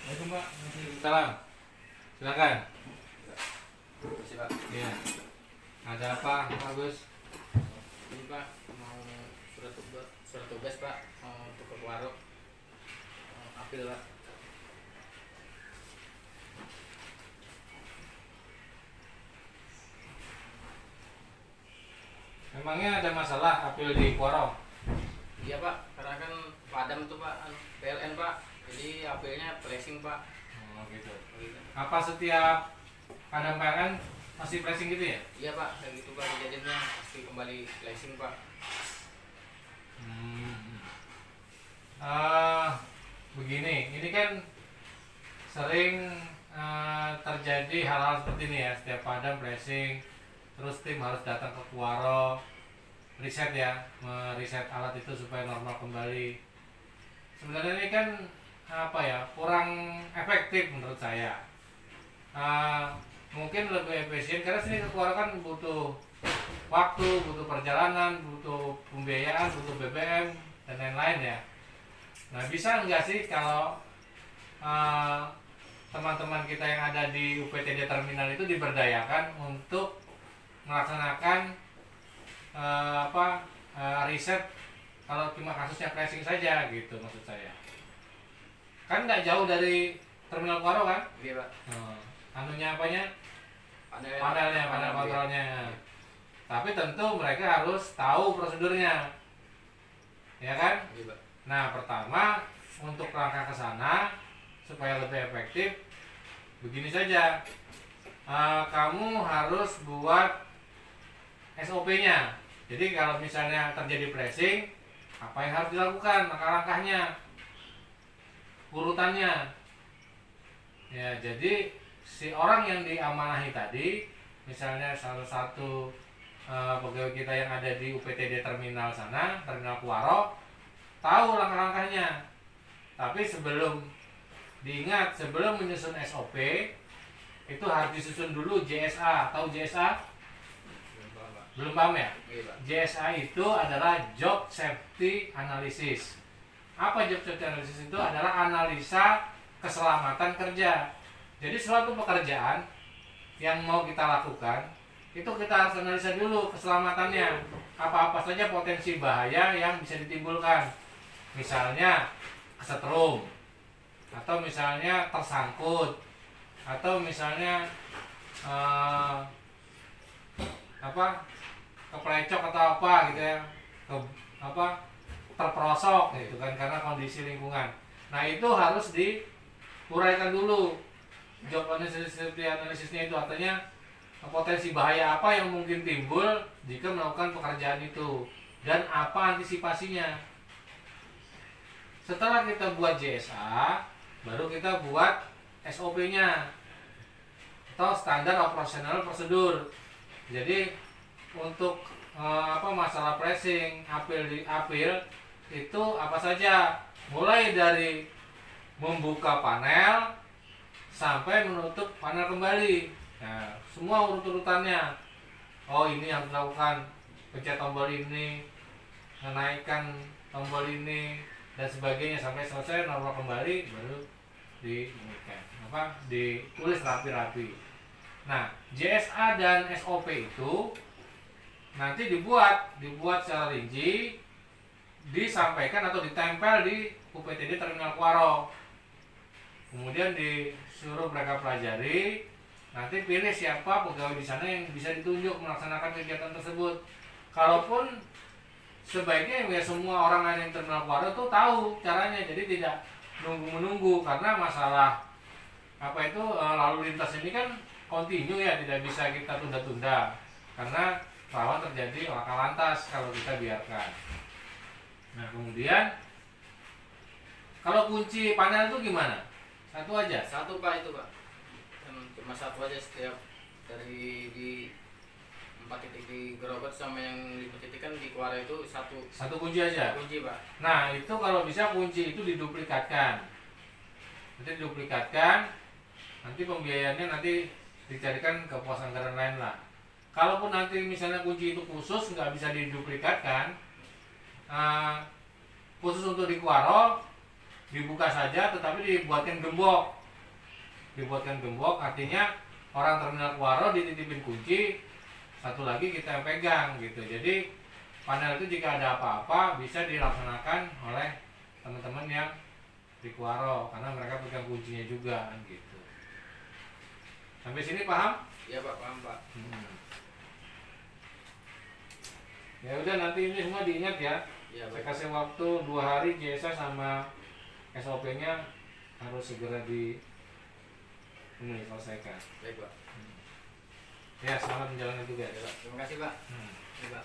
Assalamualaikum Pak. Salam. Silakan. Masih Pak. Iya. Ada apa, Pak Gus? Ini Pak mau surat tugas Pak untuk ke warung April Pak. Memangnya ada masalah apel di Kuaro? Iya Pak, karena kan padam tuh Pak, PLN Pak. Jadi apelnya flashing Pak. Oh gitu. Gitu. Apa setiap ada PLN masih pressing gitu ya? Iya Pak, kayak gitu Pak kejadiannya pasti kembali flashing Pak. Hmm. Eh, Begini, ini kan sering terjadi hal-hal seperti ini ya. Setiap padam pressing, terus tim harus datang ke Kuaro, riset ya, meriset alat itu supaya normal kembali. Sebenarnya ini kan apa ya, kurang efektif menurut saya. Mungkin lebih efisien karena sini ke Kuaro kan butuh waktu, butuh perjalanan, butuh pembiayaan, butuh BBM dan lain-lain ya. Nah, bisa nggak sih kalau teman-teman kita yang ada di UPTD terminal itu diberdayakan untuk melaksanakan riset kalau cuma kasusnya pricing saja gitu maksud saya. Kan nggak jauh dari terminal Kuaro kan? Iya Pak. Anunya apanya? Panel Panel kontrolnya. Iya. Tapi tentu mereka harus tahu prosedurnya, ya kan? Iya Pak. Nah, pertama untuk langkah ke sana supaya lebih efektif, begini saja. Kamu harus buat SOP-nya. Jadi kalau misalnya terjadi flashing, apa yang harus dilakukan, langkah-langkahnya, urutannya. Ya, jadi si orang yang diamanahi tadi, misalnya salah satu pegawai kita yang ada di UPTD terminal sana, terminal Kuaro, tahu langkah-langkahnya. Tapi sebelum menyusun SOP, itu harus disusun dulu JSA. Tahu JSA? Belum paham Pak. Belum paham ya? Iya Pak. JSA itu adalah Job Safety Analysis. Apa Job Safety Analysis itu? Adalah analisa keselamatan kerja. Jadi suatu pekerjaan yang mau kita lakukan, itu kita harus analisa dulu keselamatannya. Apa-apa saja potensi bahaya yang bisa ditimbulkan. Misalnya kesetrum, atau misalnya tersangkut, atau misalnya keplecok atau apa gitu ya, terperosok gitu kan karena kondisi lingkungan. Nah, itu harus diuraikan dulu. Job analisisnya itu artinya potensi bahaya apa yang mungkin timbul jika melakukan pekerjaan itu dan apa antisipasinya. Setelah kita buat JSA, baru kita buat SOP-nya atau standar operasional prosedur. Jadi untuk masalah pressing, apil itu apa saja, mulai dari membuka panel sampai menutup panel kembali. Nah, semua urut-urutannya. Oh, ini yang dilakukan, pencet tombol ini, menaikkan tombol ini dan sebagainya sampai selesai normal kembali baru ditulis rapi-rapi. Nah, JSA dan SOP itu nanti dibuat secara rinci, disampaikan atau ditempel di UPTD Terminal Kuaro. Kemudian disuruh mereka pelajari, nanti pilih siapa pegawai di sana yang bisa ditunjuk melaksanakan kegiatan tersebut. Kalaupun sebaiknya ya semua orang yang terminal Kuaro itu tahu caranya, jadi tidak menunggu karena masalah lalu lintas ini kan kontinu ya, tidak bisa kita tunda-tunda karena rawan terjadi laka lantas kalau kita biarkan. Nah, kemudian kalau kunci panel itu gimana? Satu aja? Satu Pak itu Pak. Cuma satu aja setiap dari di 4 titik di Grogol sama yang 5 titik kan di Kuara itu satu kunci aja. kunci Pak. Nah, itu kalau bisa kunci itu diduplikatkan. Nanti pembiayaannya nanti dicarikan ke pos anggaran lain lah. Kalaupun nanti misalnya kunci itu khusus nggak bisa diduplikatkan, khusus untuk di Kuaro, dibuka saja tetapi dibuatkan gembok. Dibuatkan gembok artinya orang terminal Kuaro dititipin kunci, satu lagi kita yang pegang gitu. Jadi panel itu jika ada apa-apa bisa dilaksanakan oleh teman-teman yang di Kuaro karena mereka pegang kuncinya juga kan gitu. Sampai sini paham? Iya Pak, paham Pak. Ya udah, nanti ini semua diingat ya. Iya Saya Pak. kasih waktu 2 hari, JSA sama SOP-nya harus segera ini selesaikan. Baik Pak. Ya, selamat menjalankan tugas. Ya, Pak. Terima kasih Pak. Hmm. Iya Pak.